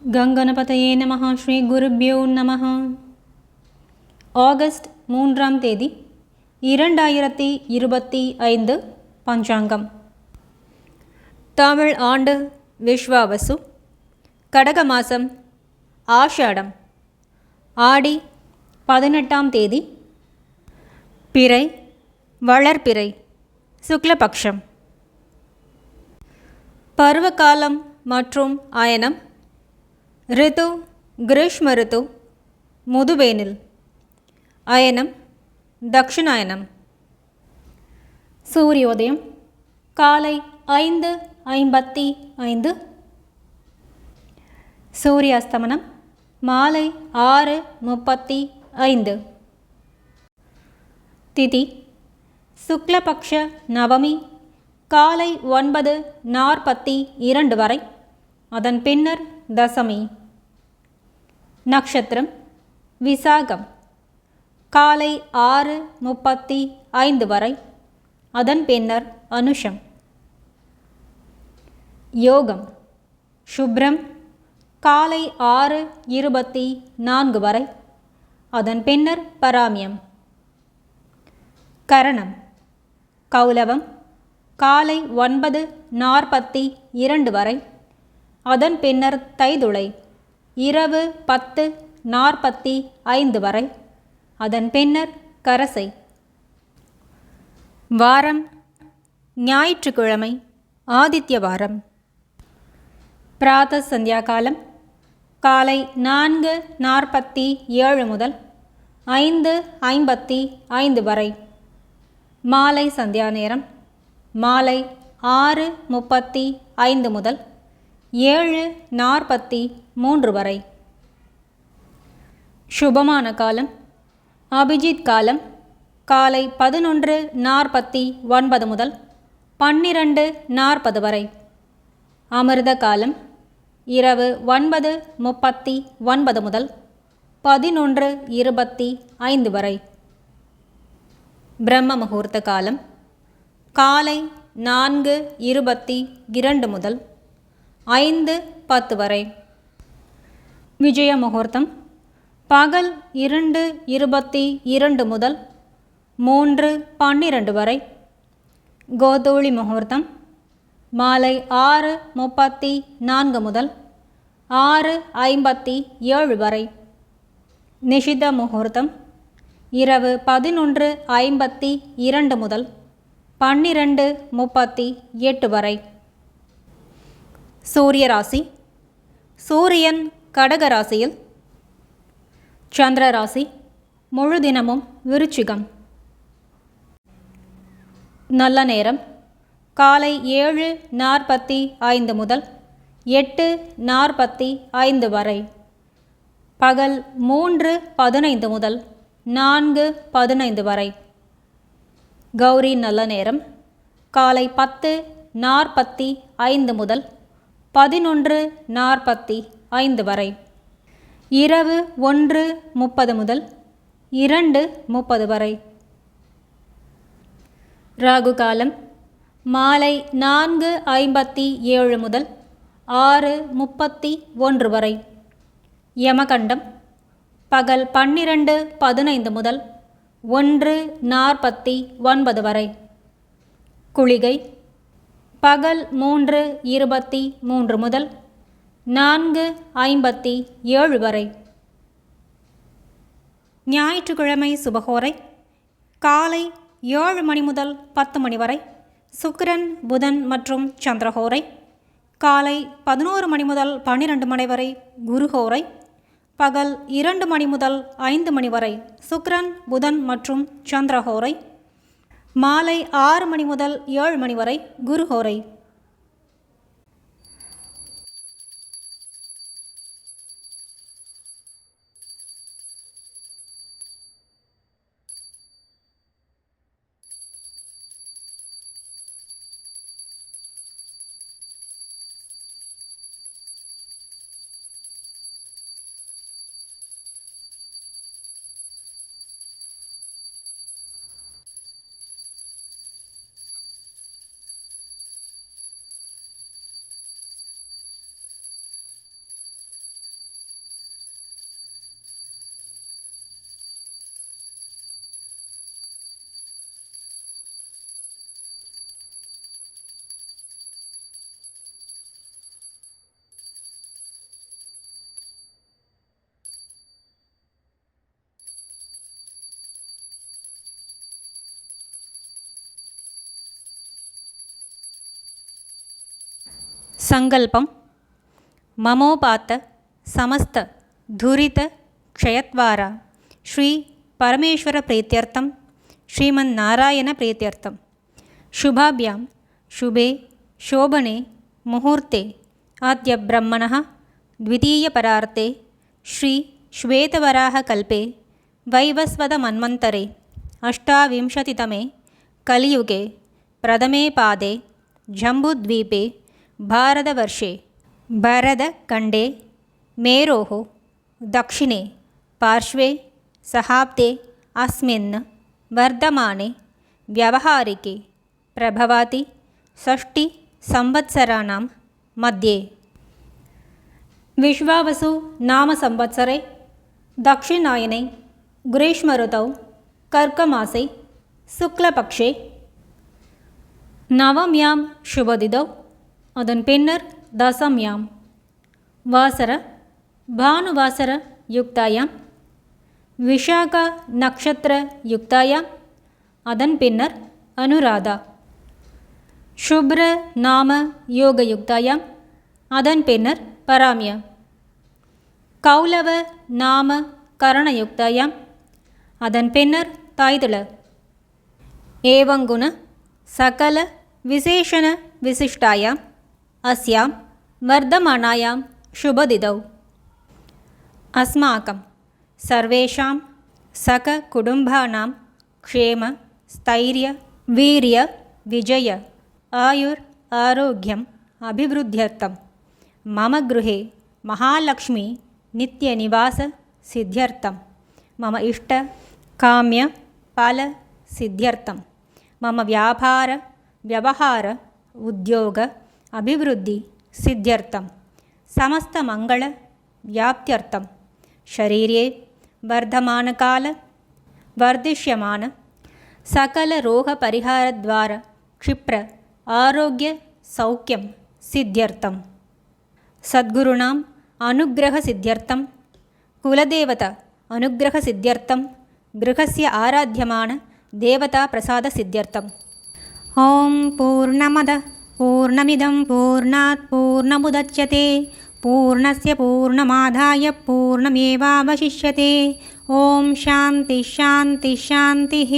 கங்கணபதயே நமः. ஸ்ரீ குருப்யோ நமः. ஆகஸ்ட் 3ஆம் தேதி 2025 பஞ்சாங்கம். தமிழ் ஆண்டு விஸ்வாவசு. கடக மாதம் ஆஷாடம். ஆடி 18ஆம் தேதி. பிறை வளர்பிறை சுக்லபக்ஷம். பருவகாலம் மற்றும் அயனம். ரிது கிரீஷ்ம ரிது முதுவேனில். அயனம் தக்ஷிணாயனம். சூரியோதயம் காலை 5:55. சூரியாஸ்தமனம் மாலை 6:35. திதி சுக்லபக்ஷ நவமி காலை 9:42 வரை. அதன் பின்னர் தசமி. நக்ஷத்திரம் விசாகம் காலை 6:35 வரை. அதன் பின்னர் அனுஷம். யோகம் சுப்ரம் காலை 6:24 வரை. அதன் பின்னர் பராமியம். கரணம் கௌலவம் காலை 9:42 வரை. அதன் பின்னர் தைதுளை இரவு 10:45 வரை. அதன் பின்னர் கரசை. வாரம் ஞாயிற்றுக்கிழமை ஆதித்ய வாரம். பிராத சந்தியா காலம் காலை 4:47 முதல் 5:55 வரை. மாலை சந்தியா நேரம் மாலை 6:35 முதல் 7:43 வரை. சுபமான காலம் அபிஜித் காலம் காலை 11:49 முதல் 12:40 வரை. அமிர்த காலம் இரவு 9:39 முதல் 11:25 வரை. பிரம்ம முகூர்த்த காலம் காலை 4:22 முதல் 5:10 வரை. விஜய முகூர்த்தம் பகல் 2:22 முதல் 3:12 வரை. கோதூளி முகூர்த்தம் மாலை 6:34 முதல் 6:57 வரை. நிஷித முகூர்த்தம் இரவு 11:52 முதல் 12:38 வரை. சூரிய ராசி சூரியன் கடக ராசியில். சந்திர ராசி முழு தினமும் விருச்சிகம். நல்ல நேரம் காலை 7:45 முதல் 8:45 வரை. பகல் 3:15 முதல் 4:15 வரை. கௌரி நல்ல நேரம் காலை 10:45 முதல் 11:45 வரை. இரவு 1:30 முதல் 2:30 வரை. ராகு காலம் மாலை 4:57 முதல் 6:31 வரை. யமகண்டம் பகல் 12:15 முதல் 1:49 வரை. குளிகை பகல் 3:23 முதல் 4:57 வரை. ஞாயிற்றுக்கிழமை சுபஹோரை காலை 7 மணி முதல் 10 மணி வரை. சுக்கிரன் புதன் மற்றும் சந்திரஹோரை காலை 11 மணி முதல் 12 மணி வரை. குருஹோரை பகல் 2 மணி முதல் 5 மணி வரை. சுக்கிரன் புதன் மற்றும் சந்திரஹோரை மாலை 6 மணி முதல் 7 மணி வரை. குருஹோரை. सङ्कल्पं ममोपात्त समस्त दुरित क्षयद्वारा श्री परमेश्वर प्रीत्यर्थं श्रीमन्नारायण प्रीत्यर्थं शुभाभ्यां शुभे शोभने मुहूर्ते अद्य ब्रह्मणः द्वितीयपरार्ते श्री श्वेतवराहकल्पे वैवस्वतमन्वन्तरे अष्टाविंशतितमे कलियुगे प्रथमे पादे जम्बूद्वीपे भारतवर्षे भरतखण्डे मेरोः दक्षिणे पार्श्वे सहाब्दे अस्मिन् वर्धमाने व्यावहारिके प्रभवति षष्टिसंवत्सराणां मध्ये विश्वावसु नाम संवत्सरे दक्षिणायने ग्रीष्मऋतौ कर्कमासे शुक्लपक्षे नवम्यां शुभतिथौ அதன் பின்னர் தசம்யாம் வாசர பானுவாசர யுக்தாயாம் விஷாகா நக்ஷத்திர யுக்தாயாம் அதன் பின்னர் அனுராதா शुभ्र नाम योगयुक्तायां அதன் பின்னர் பராமியா கௌலவ நாம கரணயுக்தாயாம் அதன் பின்னர் தாய்துள ஏவங்குண சகல விசேஷண விசிஷ்டாயாம் अस्यां वर्धमानायां शुभतिथौ अस्माकं सर्वेषां सककुटुम्बानां क्षेम स्थैर्य वीर्य विजय आयुर् आरोग्यम् अभिवृद्ध्यर्थं मम गृहे महालक्ष्मी नित्यनिवास सिद्ध्यर्थं मम इष्ट काम्य फल सिद्ध्यर्थं मम व्यापार व्यवहार उद्योग अभिवृद्धि सिद्ध्यर्थं समस्तमङ्गल व्याप्त्यर्थं शरीरे वर्धमानकाल वर्धिष्यमान सकलरोगपरिहारद्वारा क्षिप्र आरोग्य सौख्यं सिद्ध्यर्थं सद्गुरूणाम् अनुग्रहसिद्ध्यर्थं कुलदेवता अनुग्रहसिद्ध्यर्थं गृहस्य आराध्यमान देवताप्रसादसिद्ध्यर्थम् ॐ पूर्णमदः पूर्णमिदं पूर्णात् पूर्णमुदच्यते पूर्णस्य पूर्णमादाय पूर्णमेवावशिष्यते ॐ शान्तिः शान्तिः शान्तिः।